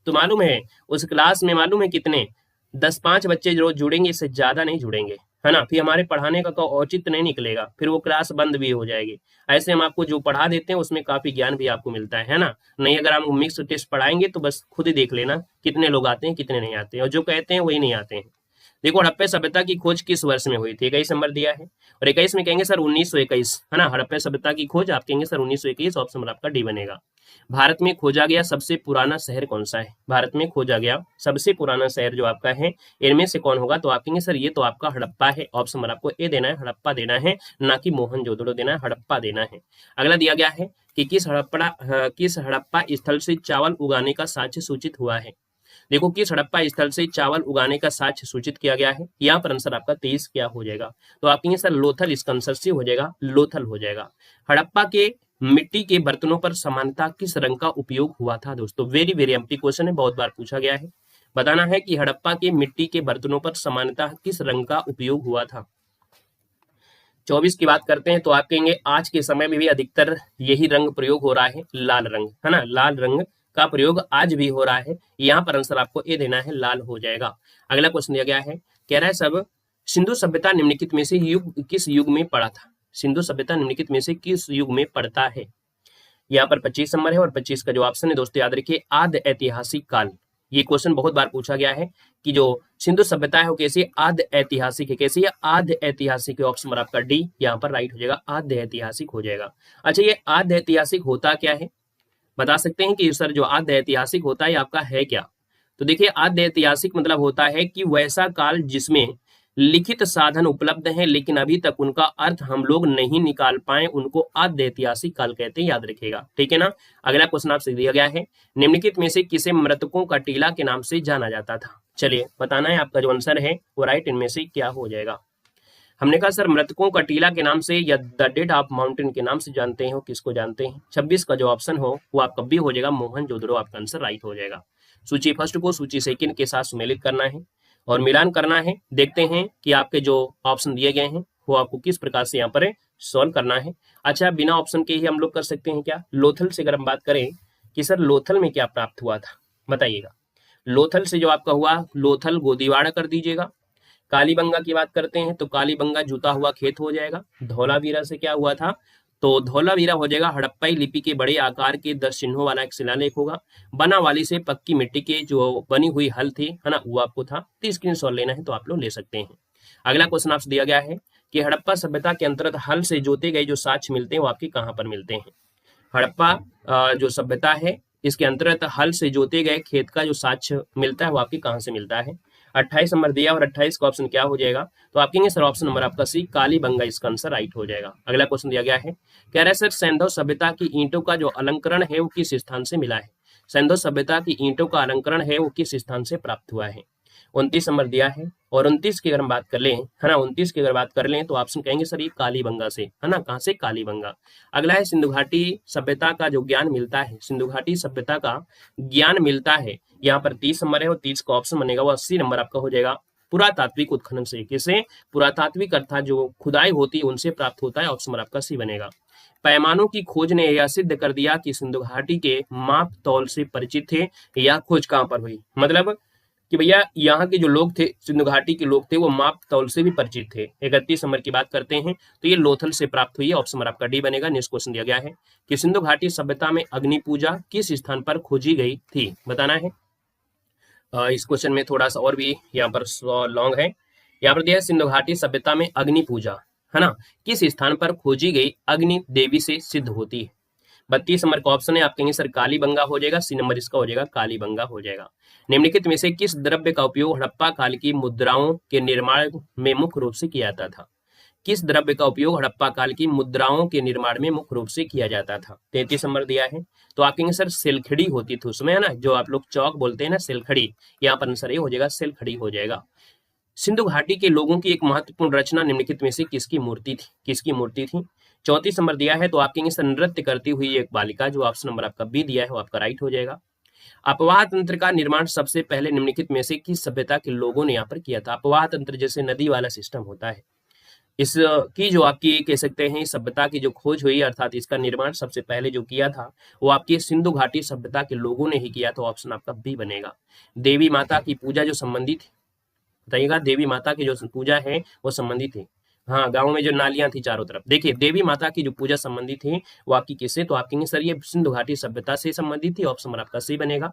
तो मालूम है उस क्लास में मालूम है कितने 10-5 बच्चे जो जुड़ेंगे, इससे ज्यादा नहीं जुड़ेंगे। है ना, फिर हमारे पढ़ाने का औचित्य नहीं निकलेगा, फिर वो क्लास बंद भी हो जाएगी। ऐसे हम आपको जो पढ़ा देते हैं उसमें काफी ज्ञान भी आपको मिलता है ना। नहीं अगर हम मिक्स टेस्ट पढ़ाएंगे तो बस खुद ही देख लेना कितने लोग आते हैं कितने नहीं आते हैं, और जो कहते हैं वही नहीं आते हैं। देखो हड़प्पा सभ्यता की खोज किस वर्ष में हुई थी, 21 नंबर दिया है, और 21 में कहेंगे सर 1921, है ना। हड़प्पा सभ्यता की खोज आप कहेंगे सर 1921, ऑप्शन नंबर आपका डी बनेगा। भारत में खोजा गया सबसे पुराना शहर कौन सा है, भारत में खोजा गया सबसे पुराना शहर जो आपका है इनमें से कौन होगा, तो आप कहेंगे सर ये तो आपका हड़प्पा है, ऑप्शन नंबर आपको ए देना है, हड़प्पा देना है, ना कि मोहनजोदड़ो देना है, हड़प्पा देना है। अगला दिया गया है कि किस हड़प्पा स्थल से चावल उगाने का साक्ष्य सूचित हुआ है। देखो किस हड़प्पा स्थल से चावल उगाने का साक्ष्य सूचित किया गया है, यहाँ पर आंसर आपका 23 क्या हो जाएगा, तो आप कहेंगे सर लोथल, इसका आंसर सी हो जाएगा, लोथल हो जाएगा। हड़प्पा के मिट्टी के बर्तनों पर समानता किस रंग का उपयोग हुआ था दोस्तों, वेरी वेरी एम्पटी क्वेश्चन है, बहुत बार पूछा गया है। बताना है कि हड़प्पा के मिट्टी के बर्तनों पर समानता किस रंग का उपयोग हुआ था। 24 की बात करते हैं तो आप कहेंगे आज के समय में भी अधिकतर यही रंग प्रयोग हो रहा है, लाल रंग, है ना, लाल रंग का प्रयोग आज भी हो रहा है। यहाँ पर आंसर आपको ए देना है, लाल हो जाएगा। अगला क्वेश्चन दिया गया है, कह रहा है सब सिंधु सभ्यता निम्नलिखित में से किस युग में पड़ा था, सिंधु सभ्यता निम्नलिखित में से किस युग में पड़ता है। यहाँ पर 25 नंबर है, और 25 का जो ऑप्शन है दोस्तों याद रखिए आद्य ऐतिहासिक काल। ये क्वेश्चन बहुत बार पूछा गया है कि जो सिंधु सभ्यता है वो कैसी आद्य ऐतिहासिक है, कैसी है आद्य ऐतिहासिक है, ऑप्शन नंबर आपका डी यहाँ पर राइट हो जाएगा, आद्य ऐतिहासिक हो जाएगा। अच्छा ये आद्य ऐतिहासिक होता क्या है, बता सकते हैं कि सर जो आद्य ऐतिहासिक होता है आपका है क्या। तो देखिए आद्य ऐतिहासिक मतलब होता है कि वैसा काल जिसमें लिखित साधन उपलब्ध हैं लेकिन अभी तक उनका अर्थ हम लोग नहीं निकाल पाए, उनको आद्य ऐतिहासिक काल कहते हैं, याद रखिएगा, ठीक है ना। अगला क्वेश्चन आपसे दिया गया है, निम्नलिखित में से किसे मृतकों का टीला के नाम से जाना जाता था। चलिए बताना है आपका जो आंसर है वो राइट इनमें से क्या हो जाएगा। हमने कहा सर मृतकों का टीला के नाम से या द डेड ऑफ माउंटेन के नाम से जानते हो, किसको जानते हैं। 26 का जो ऑप्शन हो वो आपका बी हो जाएगा, मोहनजोदड़ो, आपका आंसर राइट हो जाएगा। सूची फर्स्ट को सूची सेकंड के साथ सुमेलित करना है और मिलान करना है। देखते हैं कि आपके जो ऑप्शन दिए गए हैं वो आपको किस प्रकार से यहाँ पर सॉल्व करना है। अच्छा बिना ऑप्शन के ही हम लोग कर सकते हैं क्या, लोथल से अगर हम बात करें कि सर लोथल में क्या प्राप्त हुआ था, बताइएगा। लोथल से जो आपका हुआ, लोथल गोदीवाड़ा कर दीजिएगा। कालीबंगा की बात करते हैं तो कालीबंगा जूता हुआ खेत हो जाएगा। धौलावीरा से क्या हुआ था, तो धौलावीरा हो जाएगा हड़प्पाई लिपि के बड़े आकार के 10 चिन्हों वाला एक शिलालेख होगा। बनावाली से पक्की मिट्टी के जो बनी हुई हल थी, है ना, वो आपको था। तो स्क्रीनशॉट लेना है तो आप लोग ले सकते हैं। अगला क्वेश्चन आपसे दिया गया है कि हड़प्पा सभ्यता के अंतर्गत हल से जोते गए जो साक्ष्य मिलते हैं वो आपके कहाँ पर मिलते हैं। हड़प्पा जो सभ्यता है इसके अंतर्गत हल से जोते गए खेत का जो साक्ष्य मिलता है वो आपके कहाँ से मिलता है। 28 नंबर दिया और 28 का ऑप्शन क्या हो जाएगा, तो आप कहेंगे सर ऑप्शन नंबर आपका सी कालीबंगा, इसका आंसर राइट हो जाएगा। अगला क्वेश्चन दिया गया है, कह रहा है सर सैंधव सभ्यता की ईंटों का जो अलंकरण है वो किस स्थान से मिला है। सैंधव सभ्यता की ईंटों का अलंकरण है वो किस स्थान से प्राप्त हुआ है। 29 नंबर दिया है, और 29 की अगर हम बात कर लें, है ना, 29 की अगर बात कर लें तो ऑप्शन कहेंगे सर ये कालीबंगा से, है ना, कहाँ से, कालीबंगा। अगला है सिंधु घाटी सभ्यता का जो ज्ञान मिलता है, सिंधु घाटी सभ्यता का ज्ञान मिलता है, यहाँ पर 30 नंबर है और 30 का ऑप्शन बनेगा वो 80 नंबर आपका हो जाएगा। पुरातात्विक उत्खनन से, किसे, पुरातात्विक अर्थात जो खुदाई होती है उनसे प्राप्त होता है, ऑप्शन नंबर आपका सी बनेगा। पैमानों की खोज ने यह सिद्ध कर दिया कि सिंधु घाटी के माप तौल से परिचित थे। यह खोज कहाँ पर हुई, मतलब कि भैया यहाँ के जो लोग थे, सिंधु घाटी के लोग थे, वो माप तौल से भी परिचित थे। 31 नंबर की बात करते हैं तो ये लोथल से प्राप्त हुई है, ऑप्शन नंबर आपका डी बनेगा। नेक्स्ट क्वेश्चन दिया गया है कि सिंधु घाटी सभ्यता में अग्नि पूजा किस स्थान पर खोजी गई थी, बताना है। इस क्वेश्चन में थोड़ा सा और भी यहाँ पर लॉन्ग है। यहाँ पर दिया है सिंधु घाटी सभ्यता में अग्नि पूजा, है ना, किस स्थान पर खोजी गई अग्नि देवी से सिद्ध होती है। 32 नंबर का ऑप्शन है, आप कहेंगे सर कालीबंगा हो जाएगा, सी नंबर इसका हो जाएगा, कालीबंगा हो जाएगा। निम्नलिखित में से किस द्रव्य का उपयोग हड़प्पा काल की मुद्राओं के निर्माण में मुख्य रूप से किया जाता था। किस द्रव्य का उपयोग हड़प्पा काल की मुद्राओं के निर्माण में मुख्य रूप से किया जाता था। 33 नंबर दिया है, तो आप कहेंगे सर सिलखड़ी होती थी उसमें, है ना, जो आप लोग चौक बोलते हैं ना, सिलखड़ी, यहाँ पर आंसर ये हो जाएगा, सिलखड़ी हो जाएगा। सिंधु घाटी के लोगों की एक महत्वपूर्ण रचना निम्नलिखित में से किसकी मूर्ति थी, किसकी मूर्ति थी। 34 नंबर दिया है, तो आप कहेंगे सर नृत्य करती हुई एक बालिका, जो ऑप्शन नंबर आपका बी दिया है वो आपका राइट हो जाएगा। अपवाह तंत्र का निर्माण सबसे पहले निम्नलिखित में से किस सभ्यता के लोगों ने यहाँ पर किया था। अपवाह तंत्र जैसे नदी वाला सिस्टम होता है, इसकी जो आपकी कह सकते हैं सभ्यता की जो खोज हुई अर्थात इसका निर्माण सबसे पहले जो किया था वो आपकी सिंधु घाटी सभ्यता के लोगों ने ही किया, तो ऑप्शन आपका बी बनेगा। देवी माता की पूजा जो संबंधित बताइएगा। देवी माता की जो पूजा है वो संबंधित है। हाँ, गाँव में जो नालियां थी चारों तरफ, देखिए देवी माता की जो पूजा संबंधित थी वो आपकी किससे, तो आप कहेंगे सर ये सिंधु घाटी सभ्यता से संबंधित थी। ऑप्शन नंबर आपका सही बनेगा।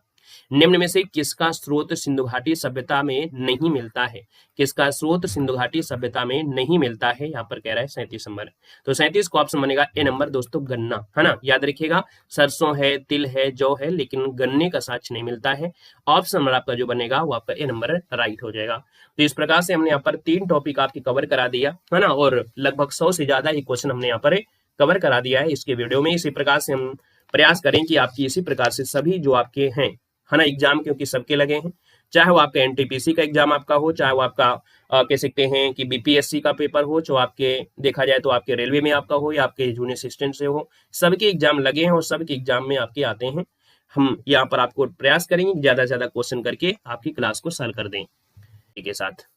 निम्न में से किसका स्रोत सिंधु घाटी सभ्यता में नहीं मिलता है? किसका स्रोत सिंधु घाटी सभ्यता में नहीं मिलता है? यहाँ पर कह रहा है 37 नंबर। तो 37 को ऑप्शन बनेगा ए नंबर दोस्तों, गन्ना, है ना। याद रखिएगा, सरसों है, तिल है, जौ है, लेकिन गन्ने का साक्ष्य नहीं मिलता है। ऑप्शन नंबर आपका जो बनेगा वो आपका ए नंबर राइट हो जाएगा। तो इस प्रकार से हमने यहाँ पर 3 टॉपिक आपकी कवर करा दिया, है ना, और लगभग 100 से ज्यादा ये क्वेश्चन हमने यहाँ पर कवर करा दिया है इसके वीडियो में। इसी प्रकार से हम प्रयास करें कि आपकी इसी प्रकार से सभी जो आपके हैं, है ना, एग्जाम, क्योंकि सबके लगे हैं, चाहे वो आपका एनटीपीसी का एग्जाम आपका हो, चाहे वो आपका कह सकते हैं कि बीपीएससी का पेपर हो, जो आपके देखा जाए तो आपके रेलवे में आपका हो या आपके जूनियर असिस्टेंट से हो, सबके एग्जाम लगे हैं और सबके एग्जाम में आपके आते हैं। हम यहाँ पर आपको प्रयास करेंगे ज्यादा से ज्यादा क्वेश्चन करके आपकी क्लास को सॉल्व कर दें के साथ।